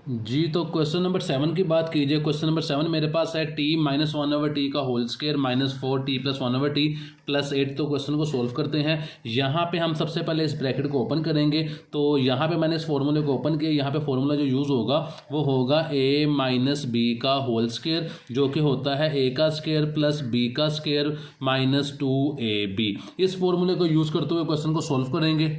जी, तो question number 7 की बात कीजिए। क्वेश्चन नंबर 7 मेरे पास है t minus one over T का whole square minus 4t plus one over t plus 8। तो क्वेश्चन को सोल्व करते हैं। यहाँ पे हम सबसे पहले इस ब्रैकेट को ओपन करेंगे। तो यहाँ पे मैंने इस फॉर्मूले को ओपन किया। यहाँ पे फॉर्मूला जो यूज़ होगा वो होगा a माइनस बी का होल स्क्वायर, जो कि होता है a का स्क्वायर प्लस b का स्क्वायर माइनस 2ab। इस फॉर्मूले को यूज़ करते हुए क्वेश्चन को सोल्व करेंगे।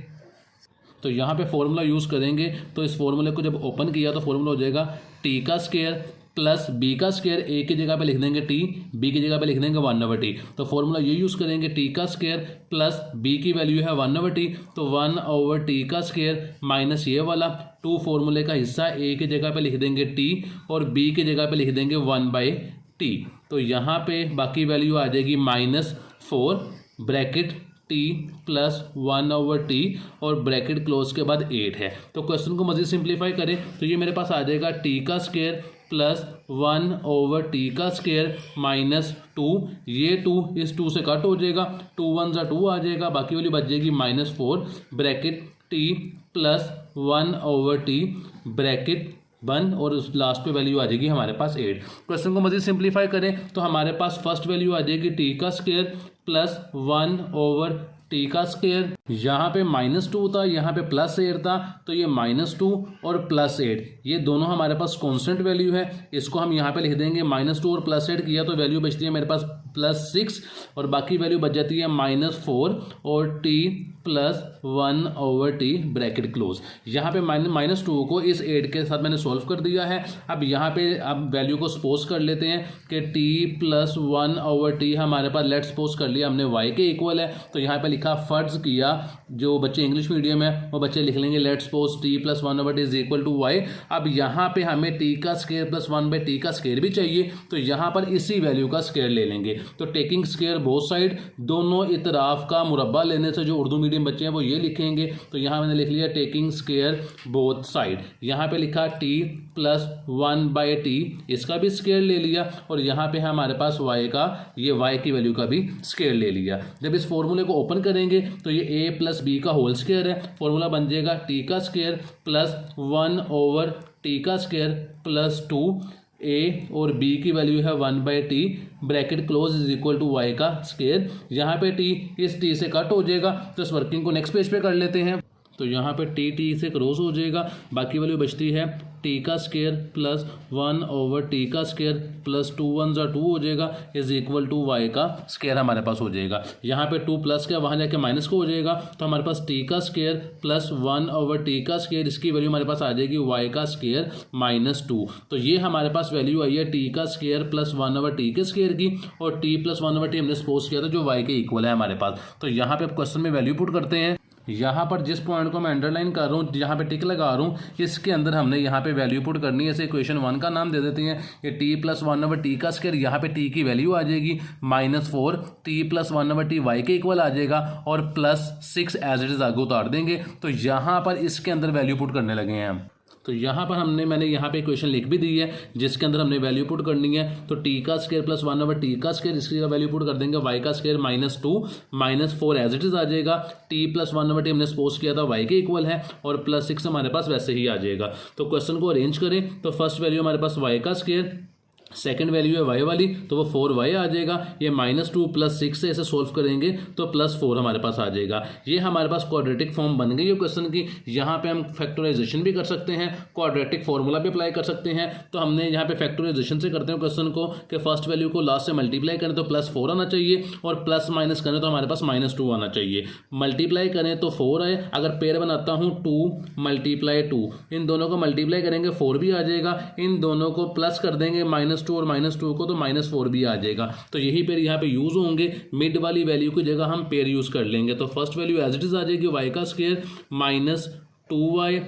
तो यहाँ पे फॉर्मूला यूज़ करेंगे। तो इस फॉर्मूले को जब ओपन किया तो फॉर्मूला हो जाएगा टी का स्क्वायर प्लस बी का स्क्वायर, ए की जगह पे लिख देंगे टी, बी की जगह पे लिख देंगे वन ओवर टी। तो फॉर्मूला ये यूज़ करेंगे, टी का स्क्वायर प्लस बी की वैल्यू है वन ओवर टी, तो वन ओवर टी का स्क्वायर माइनस ये वाला टू फॉर्मूले का हिस्सा, ए की जगह पे लिख देंगे टी और बी की जगह पे लिख देंगे वन बाई टी। तो यहाँ पे बाकी वैल्यू आ जाएगी -4 bracket T plus one over T और ब्रैकेट क्लोज के बाद 8 है। तो क्वेश्चन को मज़ीद सिंप्लीफाई करें तो ये मेरे पास आ जाएगा टी का square plus one over T का स्क्वायर माइनस 2। ये 2 इस 2 से कट हो जाएगा, 2 1 ज़ा 2 आ जाएगा, बाकी वाली बच जाएगी -4 bracket T plus one over T bracket 1 और उस लास्ट पे वैल्यू आ जाएगी हमारे पास 8। क्वेश्चन को मज़ीद सिंप्लीफाई करें तो हमारे पास फर्स्ट वैल्यू आ जाएगी टी का स्क्वायर प्लस 1 ओवर टी का स्क्वायर। यहाँ पे -2 था, यहाँ पे +8 था, तो ये -2 और +8 ये दोनों हमारे पास कांस्टेंट वैल्यू है। इसको हम यहाँ पे लिख देंगे। -2 और +8 किया तो वैल्यू बचती है मेरे पास +6 और बाकी वैल्यू बच जाती है -4 और T plus 1 over T bracket close. यहाँ पे -2 को इस 8 के साथ मैंने सॉल्व कर दिया है। अब यहाँ पे अब वैल्यू को सपोज कर लेते हैं कि टी प्लस 1 ओवर टी हमारे पास लेट सपोज कर लिया हमने y के इक्वल है। तो यहाँ पे लिखा फर्ज किया, जो बच्चे इंग्लिश मीडियम है वो बच्चे लिख लेंगे let suppose T plus 1 over T is equal to y। अब यहाँ पे हमें टी का स्क्वायर प्लस 1 बाई टी का स्क्वायर भी चाहिए, तो यहाँ पर इसी वैल्यू का स्क्वायर ले लेंगे। तो टेकिंग स्क्वायर बोथ साइड, दोनों इतराफ का मुरब्बा लेने से जो उर्दू मीडियम बच्चे हैं वो ये लिखेंगे। तो यहाँ मैंने लिख लिया टेकिंग स्क्वायर बोथ साइड। यहाँ पे लिखा टी प्लस 1 बाई टी, इसका भी स्क्वायर ले लिया और यहाँ पे हमारे पास y का, ये y की वैल्यू का भी स्क्वायर ले लिया। जब इस फॉर्मूले को ओपन करेंगे तो ये a प्लस बी का होल स्क्वायर है। फॉर्मूला बन जाएगा टी का स्क्वायर प्लस 1 ओवर टी का स्क्वायर प्लस 2, a और b की वैल्यू है 1 by T bracket close is equal to y का स्क्वायर। यहाँ पे t इस t से कट हो जाएगा, तो इस वर्किंग को नेक्स्ट पेज पे कर लेते हैं। तो यहाँ पे t से क्रॉस हो जाएगा, बाकी वैल्यू बचती है t का स्क्वायर प्लस 1 ओवर t का स्क्वायर प्लस 2 1 ज़ा 2 हो जाएगा इज इक्वल टू y का स्क्वायर हमारे पास हो जाएगा। यहाँ पे 2 प्लस का वहाँ जाके माइनस को हो जाएगा, तो हमारे पास t का स्क्वायर प्लस 1 ओवर t का स्क्वायर, इसकी वैल्यू हमारे पास आ जाएगी y का स्क्वायर -2। तो ये हमारे पास वैल्यू आई है t का स्क्वायर प्लस 1 ओवर t के स्क्वायर की, और t प्लस 1 ओवर t हमने सपोज किया था जो y के इक्वल है हमारे पास। तो यहाँ पे अब क्वेश्चन में वैल्यू पुट करते हैं। यहाँ पर जिस पॉइंट को मैं अंडरलाइन कर रहा हूँ, जहाँ पे टिक लगा रहा हूँ, इसके अंदर हमने यहाँ पे वैल्यू पुट करनी है। इसे इक्वेशन 1 का नाम दे देते हैं। ये टी प्लस 1 ओवर टी का स्क्वायर, यहाँ पे टी की वैल्यू आ जाएगी -4, T plus 1 over T Y के इक्वल आ जाएगा और +6 एज इट इज आगे उतार देंगे। तो यहाँ पर इसके अंदर वैल्यू पुट करने लगे हैं हम। तो यहाँ पर मैंने यहाँ पे इक्वेशन लिख भी दी है जिसके अंदर हमने वैल्यू पुट करनी है। तो टी का स्क्वायर प्लस 1 ओवर टी का स्क्वायर, इसकी वैल्यू पुट कर देंगे y का स्क्वायर -2 -4 एज इट इज आ जाएगा। टी प्लस 1 ओवर टी हमने सपोज किया था y के इक्वल है और +6 हमारे पास वैसे ही आ जाएगा। तो क्वेश्चन को अरेंज करें तो फर्स्ट वैल्यू हमारे पास y का स्क्वायर, सेकंड वैल्यू है y वाली तो वो 4y आ जाएगा। ये -2 + 6 से इसे सोल्व करेंगे तो +4 हमारे पास आ जाएगा। ये हमारे पास क्वाड्रेटिक फॉर्म बन गई है क्वेश्चन की। यहाँ पे हम फैक्टराइजेशन भी कर सकते हैं, क्वाड्रेटिक फॉर्मूला भी अप्लाई कर सकते हैं। तो हमने यहाँ पे फैक्टराइजेशन से करते हैं क्वेश्चन को कि फर्स्ट वैल्यू को लास्ट से मल्टीप्लाई करें तो +4 आना चाहिए और प्लस माइनस करें तो हमारे पास -2 आना चाहिए। मल्टीप्लाई करें तो 4 आए, अगर पेयर बनाता हूँ 2 × 2, इन दोनों को मल्टीप्लाई करेंगे 4 भी आ जाएगा, इन दोनों को प्लस कर देंगे -2 और -2 को तो -4 भी आ जाएगा। तो यही पेयर यहाँ पे यूज होंगे। मिड वाली वैल्यू की जगह हम पेयर यूज कर लेंगे। तो first value as it is आ जाएगी y का square -2y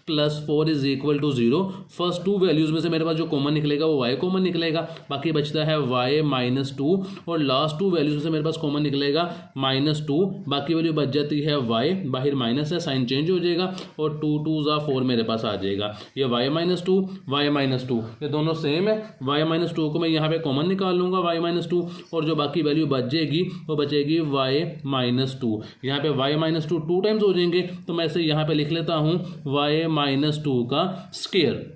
plus 4 is equal to 0। First 2 values में से मेरे पास जो कॉमन निकलेगा वो y कॉमन निकलेगा, बाकी बचता है y -2 और लास्ट 2 वैल्यूज में से मेरे पास कॉमन निकलेगा -2, बाकी वैल्यू बच जाती है y, बाहर माइनस है साइन चेंज हो जाएगा और 2 2 ज़ा 4 मेरे पास आ जाएगा। ये y -2 ये दोनों सेम है। y -2 को मैं यहाँ पे कॉमन निकाल लूँगा y -2 और जो बाकी वैल्यू बच जाएगी वो बचेगी y -2। यहाँ पे y -2 2 टाइम्स हो जाएगी देंगे, तो मैं इसे यहाँ पे लिख लेता हूँ y माइनस 2 का स्क्वायर।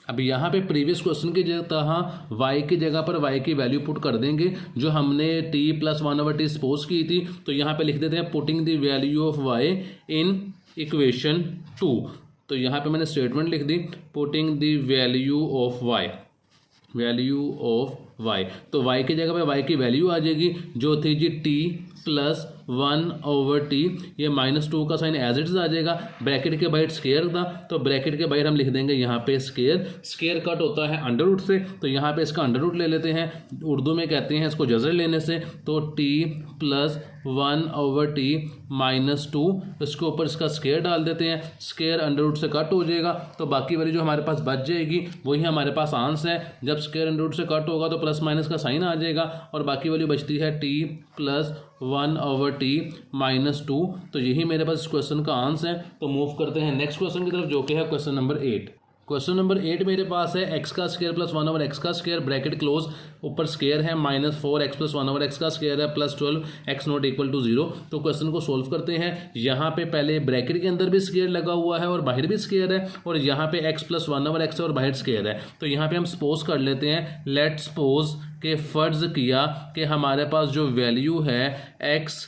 अब यहाँ पे प्रीवियस क्वेश्चन की तरह y की जगह पर y की वैल्यू पुट कर देंगे जो हमने t प्लस 1/t सपोज की थी। तो यहाँ पे लिख देते हैं putting the value of y in equation 2। तो यहाँ पे मैंने स्टेटमेंट लिख दी putting the value of y, तो y की जगह पे y की वैल्यू आ जाएगी जो थी जी t प्लस 1/t, ये -2 का साइन एज इट इज आ जाएगा। ब्रैकेट के बाहर स्क्वायर था तो ब्रैकेट के बाहर हम लिख देंगे यहाँ पे स्क्वायर कट होता है अंडर रूट से, तो यहाँ पे इसका अंडर रूट ले लेते हैं। उर्दू में कहते हैं इसको जज़र लेने से, तो t प्लस 1/t माइनस 2, इसके ऊपर इसका स्क्वायर डाल देते हैं। स्क्वायर अंडर रूट से कट हो जाएगा तो बाकी वाली जो हमारे पास बच जाएगी वही हमारे पास आंसर है। जब स्क्वायर अंडर रूट से कट होगा तो प्लस माइनस का साइन आ जाएगा और बाकी वाली बचती है t प्लस 1/t माइनस 2। तो यही मेरे पास इस क्वेश्चन का आंसर है। तो मूव करते हैं नेक्स्ट क्वेश्चन की तरफ जो कि है क्वेश्चन नंबर 8। क्वेश्चन नंबर 8 मेरे पास है x का स्क्वायर प्लस 1/x का स्क्वायर, ब्रैकेट क्लोज, ऊपर स्क्वायर है, -4x प्लस 1/x का स्क्वायर है plus 12x not equal to 0। तो क्वेश्चन को सोल्व करते हैं। यहाँ पे पहले ब्रैकेट के अंदर भी स्क्वायर लगा हुआ है और बाहर भी स्क्वायर है, और यहाँ पे x प्लस 1/x है और बाहर स्क्वायर है। तो यहाँ पे हम सपोज कर लेते हैं, लेट सपोज के फर्ज किया कि हमारे पास जो वैल्यू है x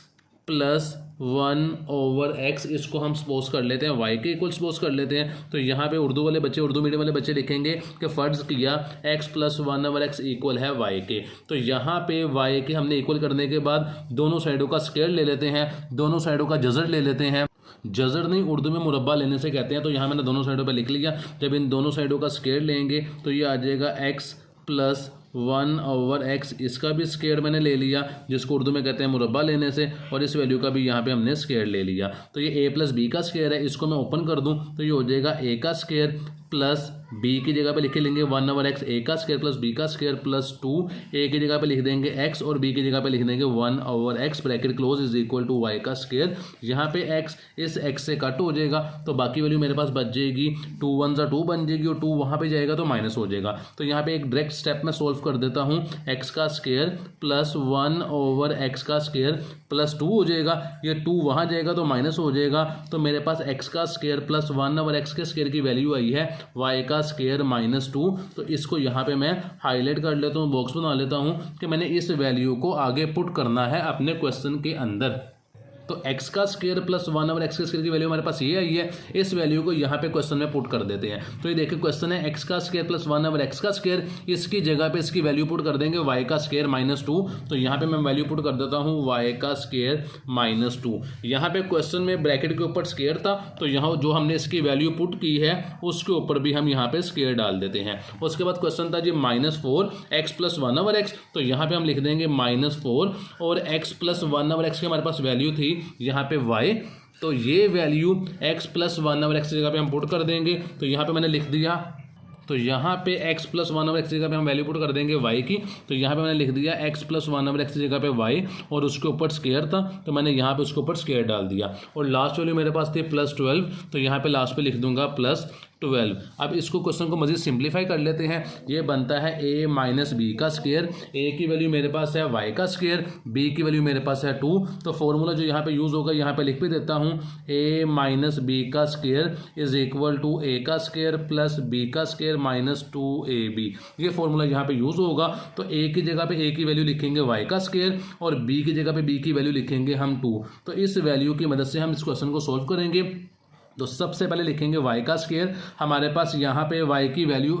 प्लस 1/x, इसको हम सपोज कर लेते हैं y के इक्वल सपोज कर लेते हैं। तो यहाँ पे उर्दू वाले बच्चे, उर्दू मीडियम वाले बच्चे लिखेंगे कि फ़र्ज़ किया x प्लस 1/x इक्वल है y के। तो यहाँ पे y के हमने इक्वल करने के बाद दोनों साइडों का स्क्वायर ले लेते हैं, दोनों साइडों का जज़र ले लेते हैं। जज़र नहीं, उर्दू में मुरब्बा लेने से कहते हैं। तो यहाँ मैंने दोनों साइडों पर लिख लिया। जब इन दोनों साइडों का स्क्वायर लेंगे तो ये आ जाएगा x प्लस 1/x, इसका भी स्क्वायर मैंने ले लिया जिसको उर्दू में कहते हैं मुरब्बा लेने से, और इस वैल्यू का भी यहाँ पे हमने स्क्वायर ले लिया। तो ये a प्लस बी का स्क्वायर है, इसको मैं ओपन कर दूँ तो ये हो जाएगा a का स्क्वायर प्लस b की जगह पे लिख लेंगे 1/x, a का स्क्वायर प्लस b का स्क्वायर प्लस 2, a की जगह पे लिख देंगे x और b की जगह पे लिख देंगे 1/x, bracket close is equal to y का स्क्वायर। यहाँ पे x इस x से कट हो जाएगा तो बाकी वैल्यू मेरे पास बच जाएगी, 2 1 ज़ा 2 बन जाएगी और 2 वहाँ पे जाएगा तो माइनस हो जाएगा। तो यहाँ पे एक डायरेक्ट स्टेप में सोल्व कर देता हूँ, x का स्क्वायर प्लस 1/x का स्क्वायर प्लस 2 हो जाएगा, ये 2 वहाँ जाएगा तो माइनस हो जाएगा। तो मेरे पास x का स्क्वायर प्लस 1/x के स्क्वायर की वैल्यू आई है y का स्क्वायर -2। तो इसको यहाँ पे मैं हाईलाइट कर लेता हूँ, बॉक्स बना लेता हूँ कि मैंने इस वैल्यू को आगे पुट करना है अपने क्वेश्चन के अंदर। तो x का स्क्वायर प्लस 1/x के स्क्वायर की वैल्यू हमारे पास ये आई है, इस वैल्यू को यहाँ पे क्वेश्चन में पुट कर देते हैं। तो ये देखिए क्वेश्चन है x का स्क्वायर प्लस 1/x का स्क्वायर, इसकी जगह पे इसकी वैल्यू पुट कर देंगे y का स्क्वायर -2। तो यहाँ पे मैं वैल्यू पुट कर देता हूँ y का स्क्वायर -2। यहाँ पे क्वेश्चन में ब्रैकेट के ऊपर स्क्वायर था तो यहाँ जो हमने इसकी वैल्यू पुट की है उसके ऊपर भी हम यहाँ पे स्क्वायर डाल देते हैं। उसके बाद क्वेश्चन था जी -4x प्लस 1/x, तो यहाँ पे हम लिख देंगे -4 और x प्लस 1/x की हमारे पास वैल्यू थी यहाँ पे y, तो ये वैल्यू x प्लस 1/x की जगह पे हम पुट कर देंगे। तो यहाँ पे मैंने लिख दिया, तो यहाँ पे x प्लस 1/x की जगह पे हम वैल्यू पुट कर देंगे y की। तो यहाँ पे मैंने लिख दिया x प्लस 1/x की जगह पे y और उसके ऊपर स्क्वायर था तो मैंने यहाँ पे उसके ऊपर स्क्वायर डाल दिया। और लास्ट वैल्यू मेरे पास थी +12, तो यहाँ पे लास्ट पे लिख दूंगा +12। अब इसको क्वेश्चन को मज़ीद सिंप्लीफाई कर लेते हैं। ये बनता है a माइनस बी का स्क्वायर, a की वैल्यू मेरे पास है y का स्क्वायर, b की वैल्यू मेरे पास है 2। तो फॉर्मूला जो यहाँ पे यूज़ होगा यहाँ पे लिख भी देता हूँ, a माइनस बी का square is equal to a का स्क्वायर प्लस b का स्क्वायर माइनस 2ab। ये फॉर्मूला यहाँ पे यूज़ होगा। तो a की जगह पे a की वैल्यू लिखेंगे y का स्क्वायर और b की जगह पे b की वैल्यू लिखेंगे हम 2। तो इस वैल्यू की मदद से हम इस क्वेश्चन को सोल्व करेंगे। तो सबसे पहले लिखेंगे y का स्क्वायर, हमारे पास यहाँ पे y की वैल्यू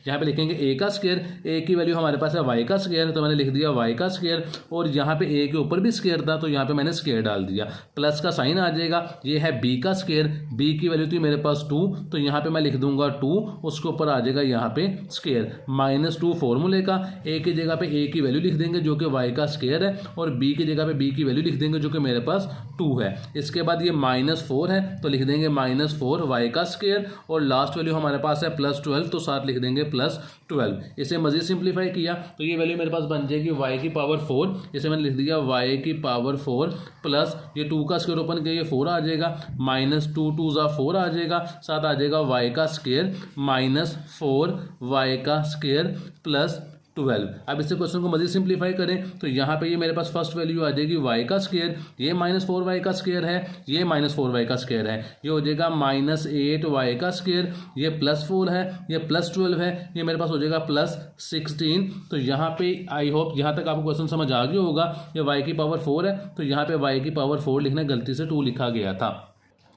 यहाँ पे लिखेंगे a का स्क्वायर, a की वैल्यू हमारे पास है y का स्क्वायर, तो मैंने लिख दिया y का स्क्वायर और यहाँ पे a के ऊपर भी स्क्वायर था तो यहाँ पे मैंने स्क्वायर डाल दिया, प्लस का साइन आ जाएगा। ये है b का स्क्वायर, b की वैल्यू थी मेरे पास 2 तो यहाँ पे मैं लिख दूंगा 2, उसके ऊपर आ जाएगा यहाँ पे स्क्वायर, -2 फॉर्मूले का, a की जगह पे a की वैल्यू लिख देंगे जो कि y का स्क्वायर है और b की जगह पे b की वैल्यू लिख देंगे जो कि मेरे पास 2 है। इसके बाद ये -4 है तो लिख देंगे -4 y का स्क्वायर और लास्ट वैल्यू हमारे पास है +12 तो साथ लिख देंगे +12। इसे मजीद सिंप्लीफाई किया तो ये वैल्यू मेरे पास बन जाएगी y की पावर 4, इसे मैंने लिख दिया y की पावर 4 प्लस ये 2 का स्क्वायर ओपन किया ये 4 आ जाएगा, -2 2 ज़ा 4 आ जाएगा, साथ आ जाएगा y का स्क्वायर -4 y का स्क्वायर प्लस 12। अब इसे क्वेश्चन को मज़ीद सिंप्लीफाई करें तो यहाँ पे ये मेरे पास फर्स्ट वैल्यू आ जाएगी y का स्क्वायर, ये -4y का स्क्वायर है, ये -4y का स्क्वायर है, ये हो जाएगा -8y का स्क्वायर, ये +4 है, ये +12 है, ये मेरे पास हो जाएगा +16। तो यहाँ पे आई होप यहाँ तक आपको क्वेश्चन समझ आ गया होगा। ये y की पावर 4 है तो यहाँ पे y की पावर 4 लिखना गलती से 2 लिखा गया था।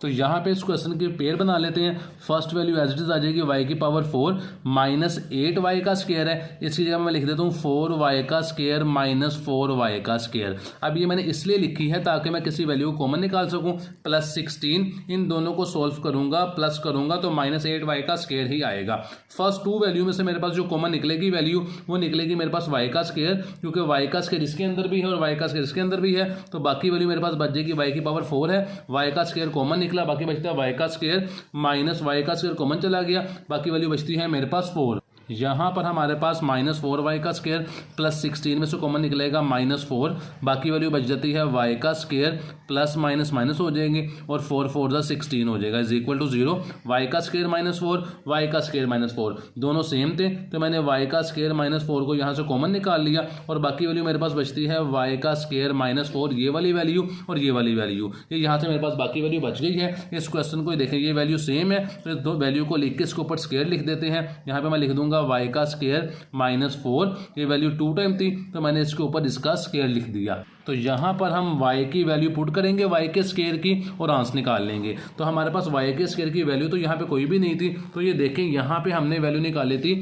तो यहाँ पे इस क्वेश्चन की पेयर बना लेते हैं। First value as it is आ जाएगी y की पावर 4 -8y का स्क्वायर है, इसकी जगह मैं लिख देता हूँ 4y का स्क्वायर -4y का स्क्वायर। अब ये मैंने इसलिए लिखी है ताकि मैं किसी वैल्यू को कॉमन निकाल सकूँ। +16 इन दोनों को सॉल्व करूंगा, प्लस करूंगा तो -8y का स्क्वायर ही आएगा। फर्स्ट 2 वैल्यू में से मेरे पास जो कॉमन निकलेगी वैल्यू वो निकलेगी मेरे पास y का स्क्वायर, क्योंकि y का स्क्वायर इसके अंदर भी है और y का स्क्वायर इसके अंदर भी है। तो बाकी वैल्यू मेरे पास बच जाएगी y की पावर 4 है, y का स्क्वायर कॉमन निकला, बाकी बचता है y का स्क्वायर माइनस y का स्क्वायर कॉमन चला गया, बाकी वैल्यू बचती है मेरे पास 4। यहाँ पर हमारे पास -4y का स्क्वायर +16 में से कॉमन निकलेगा -4, बाकी वैल्यू बच जाती है y का स्क्वायर प्लस माइनस माइनस हो जाएंगे और 4 4 जा 16 हो जाएगा = 0। y का स्क्वायर -4, y का स्क्वायर -4 दोनों सेम थे तो मैंने y का स्क्वायर -4 को यहाँ से कॉमन निकाल लिया और बाकी वैल्यू मेरे पास बचती है y का स्क्वायर -4, ये वाली वैल्यू और ये वाली वैल्यू। ये यहाँ से मेरे पास बाकी वैल्यू बच गई है। इस क्वेश्चन को देखें, ये वैल्यू सेम है तो इस दो वैल्यू को लिख के इसके ऊपर स्क्वायर लिख देते हैं। यहाँ पे मैं लिख दूंगा y का स्क्वायर -4, ये वैल्यू 2 टाइम थी तो मैंने इसके ऊपर इसका स्क्वायर लिख दिया। तो यहाँ पर हम y की वैल्यू पुट करेंगे y के स्क्वायर की और आंसर निकाल लेंगे। तो हमारे पास y के स्क्वायर की वैल्यू तो यहाँ पे कोई भी नहीं थी, तो ये देखें यहाँ पे हमने वैल्यू निकाली थी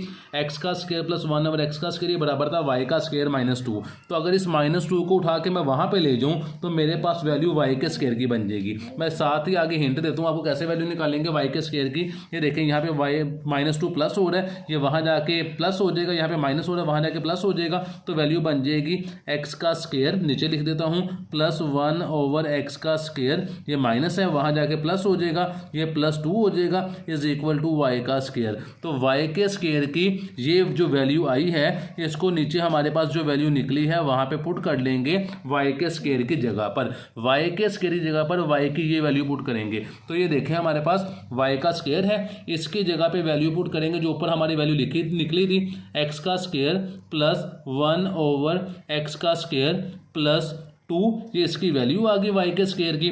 x का स्क्वायर प्लस 1 ओवर x का स्क्वायर, ये बराबर था y का स्क्वायर -2। तो अगर इस -2 को उठा के मैं वहाँ पे ले जाऊँ तो मेरे पास वैल्यू y के स्क्वायर की बन जाएगी। मैं साथ ही आगे हिंट देता हूँ आपको कैसे वैल्यू निकालेंगे y के स्क्वायर की। ये देखें यहाँ पे y -2 प्लस हो रहा है, ये वहाँ जाके प्लस हो जाएगा, यहाँ पे माइनस हो रहा है वहाँ जाके प्लस हो जाएगा, तो वैल्यू बन जाएगी x का स्क्वायर, नीचे लिख देता हूँ +1 ओवर x का स्क्वायर, ये माइनस है वहाँ जाके प्लस हो जाएगा, ये +2 हो जाएगा = y का स्क्वायर। तो y के स्क्वायर की ये जो वैल्यू आई है इसको नीचे हमारे पास जो वैल्यू निकली है वहाँ पे पुट कर लेंगे y के स्क्वायर की जगह पर। y के स्क्वायर की जगह पर y की ये वैल्यू पुट करेंगे तो ये देखें हमारे पास y का स्क्वायर है, इसकी जगह पे वैल्यू पुट करेंगे जो ऊपर हमारी वैल्यू निकली थी x का स्क्वायर +1 ओवर x का स्क्वायर +2, ये इसकी वैल्यू आ गई y के स्क्वायर की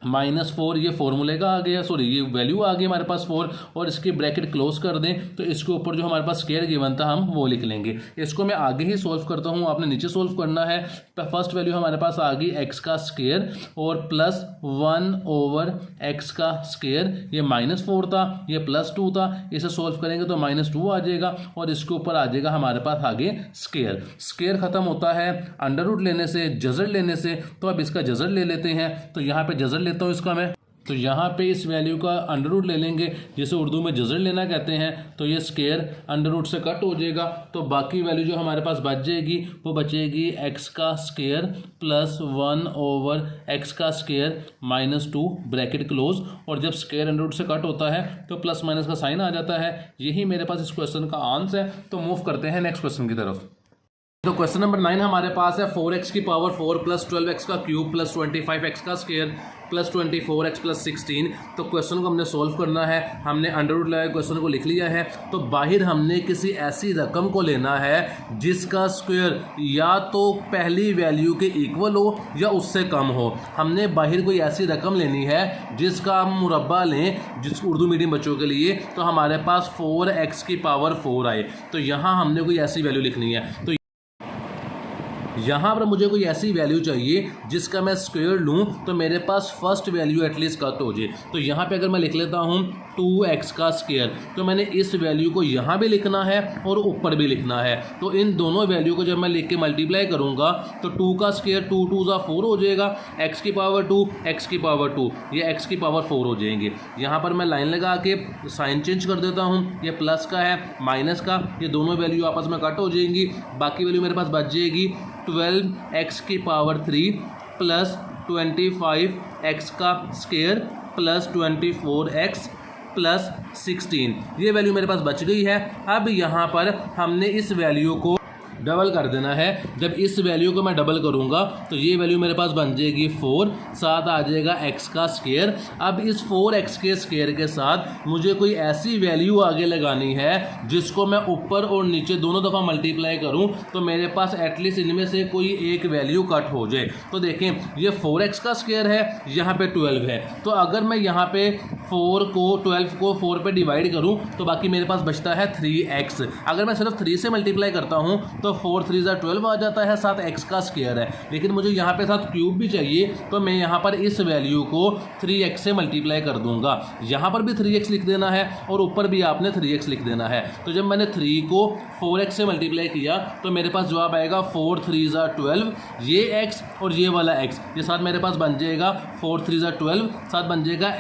-4, ये फॉर्मूले का आ गया, सॉरी ये वैल्यू आ गई हमारे पास 4 और इसकी ब्रैकेट क्लोज कर दें तो इसके ऊपर जो हमारे पास स्क्वायर गिवन था हम वो लिख लेंगे। इसको मैं आगे ही सोल्व करता हूँ, आपने नीचे सोल्व करना है। फर्स्ट वैल्यू हमारे पास आ गई x का स्क्वायर और +1 ओवर x का स्क्वायर, ये -4 था, ये +2 था, इसे सोल्व करेंगे तो -2 आ जाएगा और इसके ऊपर आ जाएगा हमारे पास आगे स्क्वायर। स्क्वायर खत्म होता है अंडर रूट लेने से, जजर लेने से, तो अब इसका जजर ले लेते हैं। तो यहाँ पे जजर लेता हूँ इसका मैं, तो यहाँ पे इस वैल्यू का अंडर रूट ले लेंगे जिसे उर्दू में जजर लेना कहते हैं। तो ये स्क्वायर अंडर रूट से कट हो जाएगा तो बाकी वैल्यू जो हमारे पास बच जाएगी वो बचेगी x का स्क्वायर +1 ओवर x का स्क्वायर -2 ब्रैकेट क्लोज, और जब स्क्वायर अंडर रूट से कट होता है तो प्लस माइनस का साइन आ जाता है। यही मेरे पास इस क्वेश्चन का आंसर है। तो मूव करते हैं नेक्स्ट क्वेश्चन की तरफ। तो क्वेश्चन नंबर 9 हमारे पास है 4x की पावर 4 + 12x का क्यूब + 25x का स्क्वायर + 24x + 16। तो क्वेश्चन को हमने सोल्व करना है, हमने अंडर रूट लगाया, क्वेश्चन को लिख लिया है। तो बाहर हमने किसी ऐसी रकम को लेना है जिसका स्क्वायर या तो पहली वैल्यू के इक्वल हो या उससे कम हो। हमने बाहर कोई ऐसी रकम लेनी है जिसका हम मुरब्बा लें, जिस उर्दू मीडियम बच्चों के लिए, तो हमारे पास 4x की पावर 4 आए। तो यहाँ हमने कोई ऐसी वैल्यू लिखनी है। तो यहाँ पर मुझे कोई ऐसी वैल्यू चाहिए जिसका मैं स्क्वायर लूँ तो मेरे पास फर्स्ट वैल्यू एटलीस्ट कट हो जाए। तो यहाँ पे अगर मैं लिख लेता हूँ 2x का स्क्वायर, तो मैंने इस वैल्यू को यहाँ भी लिखना है और ऊपर भी लिखना है। तो इन दोनों वैल्यू को जब मैं लिख के मल्टीप्लाई करूँगा तो 2 का स्क्वायर 2 2 ज़ा 4 हो जाएगा, x की पावर 2 x की पावर 2, ये x की पावर 4 हो जाएंगे। यहाँ पर मैं लाइन लगा के साइन चेंज कर देता हूँ, ये प्लस का है माइनस का, ये दोनों वैल्यू आपस में कट हो जाएंगी। बाकी वैल्यू मेरे पास बच जाएगी 12x की पावर 3 + 25x का स्क्वायर + 24x + 16, ये वैल्यू मेरे पास बच गई है। अब यहाँ पर हमने इस वैल्यू को डबल कर देना है। जब इस वैल्यू को मैं डबल करूँगा तो ये वैल्यू मेरे पास बन जाएगी 4, साथ आ जाएगा x का स्क्वायर। अब इस 4x के स्क्वायर के साथ मुझे कोई ऐसी वैल्यू आगे लगानी है जिसको मैं ऊपर और नीचे दोनों दफ़ा मल्टीप्लाई करूँ तो मेरे पास एटलीस्ट इनमें से कोई एक वैल्यू कट हो जाए। तो देखें ये 4x का स्क्वायर है, यहाँ पे 12 है, तो अगर मैं यहाँ पे 12 को 4 पे डिवाइड करूँ तो बाकी मेरे पास बचता है 3x। अगर मैं सिर्फ 3 से मल्टीप्लाई करता हूँ तो 4 3 12 आ जाता है, साथ x का स्क्वायर है, लेकिन मुझे यहाँ पे साथ क्यूब भी चाहिए तो मैं यहाँ पर इस वैल्यू को 3x से मल्टीप्लाई कर दूंगा। यहाँ पर भी 3x लिख देना है और ऊपर भी आपने 3x लिख देना है। तो जब मैंने 3 को 4x से मल्टीप्लाई किया तो मेरे पास जवाब आएगा 4 3 12, ये x और ये वाला x, ये साथ मेरे पास बन जाएगा 4 3 12, साथ बन जाएगा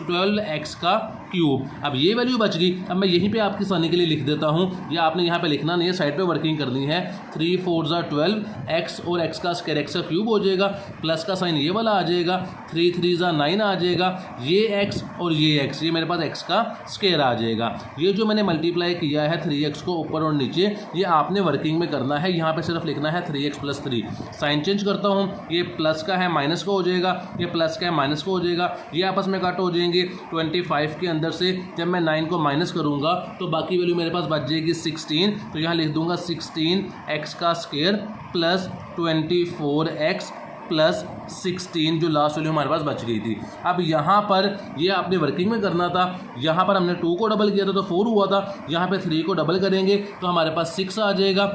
12x का क्यूब। अब ये वैल्यू बच गई। अब मैं यहीं पे आपकी आसानी के लिए लिख देता हूँ, या आपने यहाँ पे लिखना नहीं है, साइड पे वर्किंग करनी है। 3 4 12, x और x का स्क्वायर x का क्यूब हो जाएगा, प्लस का साइन ये वाला आ जाएगा, 3 3 9 आ जाएगा, ये x और ये x, ये मेरे पास x का स्क्वायर आ जाएगा। ये जो मैंने मल्टीप्लाई किया है 3x को ऊपर और नीचे, ये आपने वर्किंग में करना है। यहाँ पर सिर्फ लिखना है 3x + 3, साइन चेंज करता हूँ, ये प्लस का है माइनस का हो जाएगा, ये प्लस का है माइनस का हो जाएगा, ये आपस में कट हो जाएंगे। 25 के अंदर से जब मैं 9 को माइनस करूंगा तो बाकी वैल्यू मेरे पास बच जाएगी 16, तो यहाँ लिख दूंगा 16x का स्क्वायर प्लस 24x प्लस 16, जो लास्ट वैल्यू हमारे पास बच गई थी। अब यहाँ पर ये आपने वर्किंग में करना था, यहाँ पर हमने 2 को डबल किया था तो 4 हुआ था, यहाँ पे 3 को डबल करेंगे तो हमारे पास 6 आ जाएगा,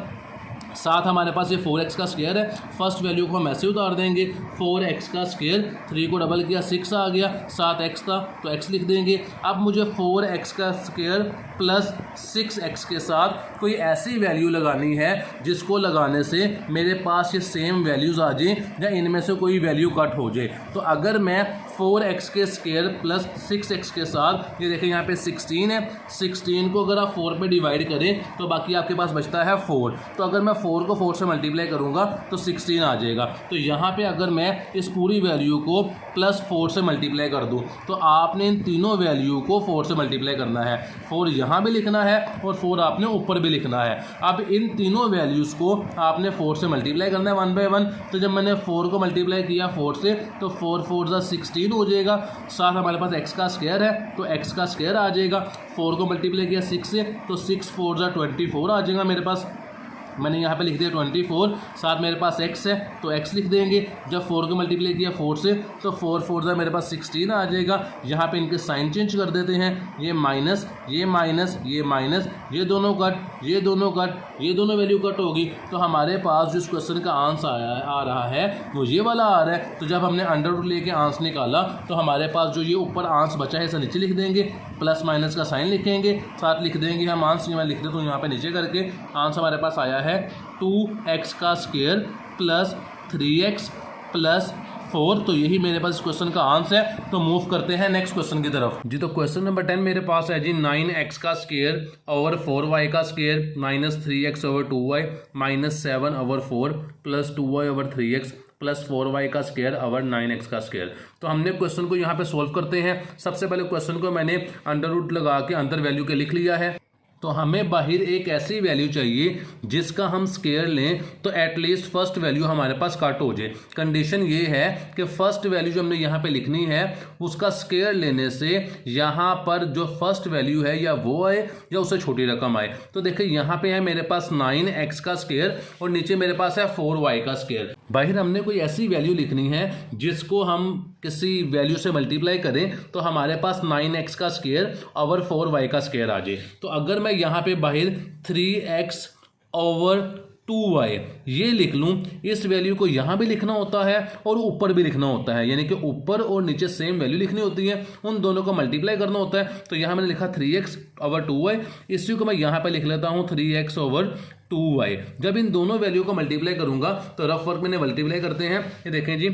साथ हमारे पास ये 4x का स्क्वायर है, फर्स्ट वैल्यू को हम ऐसे उतार देंगे, 4x का स्क्वायर, 3 को डबल किया 6 आ गया, साथ x था तो x लिख देंगे। अब मुझे 4x का स्क्वायर प्लस 6x के साथ कोई ऐसी वैल्यू लगानी है जिसको लगाने से मेरे पास ये सेम वैल्यूज़ आ जाए या इनमें से कोई वैल्यू कट हो जाए। तो अगर मैं 4x के स्क्वायर प्लस 6x के साथ, ये देखें यहाँ पे 16 है, 16 को अगर आप 4 पे डिवाइड करें तो बाकी आपके पास बचता है 4, तो अगर मैं 4 को 4 से मल्टीप्लाई करूँगा तो 16 आ जाएगा। तो यहाँ पे अगर मैं इस पूरी वैल्यू को प्लस 4 से मल्टीप्लाई कर दूँ तो आपने इन तीनों वैल्यू को 4 से मल्टीप्लाई करना है, 4 यहाँ भी लिखना है और 4 आपने ऊपर भी लिखना है। अब इन तीनों वैल्यूज़ को आपने 4 से मल्टीप्लाई करना है 1 बाय 1। तो जब मैंने 4 को मल्टीप्लाई किया 4 से तो 4 4 16 हो जाएगा, साथ हमारे पास x का स्क्वायर है तो x का स्क्वायर आ जाएगा, 4 को मल्टीप्लाई किया 6 से तो 6 4 24 आ जाएगा मेरे पास। मैंने यहाँ पे लिख दिया 24, साथ मेरे पास x है तो x लिख देंगे। जब 4 को मल्टीप्लाई किया 4 से तो 4 4 मेरे पास 16 आ जाएगा। यहाँ पे इनके साइन चेंज कर देते हैं, ये माइनस ये माइनस ये माइनस, ये दोनों कट ये दोनों कट, ये दोनों वैल्यू कट होगी। तो हमारे पास जो इस क्वेश्चन का आंसर आ रहा है वो ये वाला आ रहा है। तो जब हमने अंडर रूट लेके आंसर निकाला तो हमारे पास जो ये ऊपर आंसर बचा है इसे नीचे लिख देंगे, प्लस माइनस का साइन लिखेंगे, साथ लिख देंगे हम आंसर। मैं लिख देता हूँ यहाँ पे नीचे करके, आंसर हमारे पास आया है 2x का स्क्वायर प्लस 3x प्लस 4। तो यही मेरे पास इस क्वेश्चन का आंसर है। तो मूव करते हैं नेक्स्ट क्वेश्चन की तरफ जी। तो क्वेश्चन नंबर 10 मेरे पास है जी, 9x का स्क्वायर ओवर 4y का square minus 3x over 2y minus 7 over 4 plus 2y over 3x plus 4y का स्क्वायर ओवर 9x का स्क्वायर। तो हमने क्वेश्चन को यहाँ पे सोल्व करते हैं। सबसे पहले क्वेश्चन को मैंने अंडर रूट लगा के अंदर वैल्यू के लिख लिया है। तो हमें बाहर एक ऐसी वैल्यू चाहिए जिसका हम स्क्वायर लें तो एटलीस्ट फर्स्ट वैल्यू हमारे पास कट हो जाए। कंडीशन ये है कि फर्स्ट वैल्यू जो हमने यहाँ पे लिखनी है उसका स्क्वायर लेने से यहाँ पर जो फर्स्ट वैल्यू है या वो आए या उससे छोटी रकम आए। तो देखिए यहाँ पे है मेरे पास 9x का स्क्वायर और नीचे मेरे पास है 4y का स्क्वायर। बाहर हमने कोई ऐसी वैल्यू लिखनी है जिसको हम किसी वैल्यू से मल्टीप्लाई करें तो हमारे पास 9x का स्क्वायर ओवर 4y का स्क्वायर आ जाए। तो अगर मैं यहाँ पे बाहर 3x ओवर 2y ये लिख लूँ, इस वैल्यू को यहाँ भी लिखना होता है और ऊपर भी लिखना होता है, यानी कि ऊपर और नीचे सेम वैल्यू लिखनी होती है, उन दोनों को मल्टीप्लाई करना होता है। तो यहाँ मैंने लिखा 3x ओवर 2y, इसी को मैं यहाँ पे लिख लेता हूँ 3x ओवर 2y। जब इन दोनों वैल्यू को मल्टीप्लाई करूँगा तो रफ वर्क में मल्टीप्लाई करते हैं। ये देखें जी,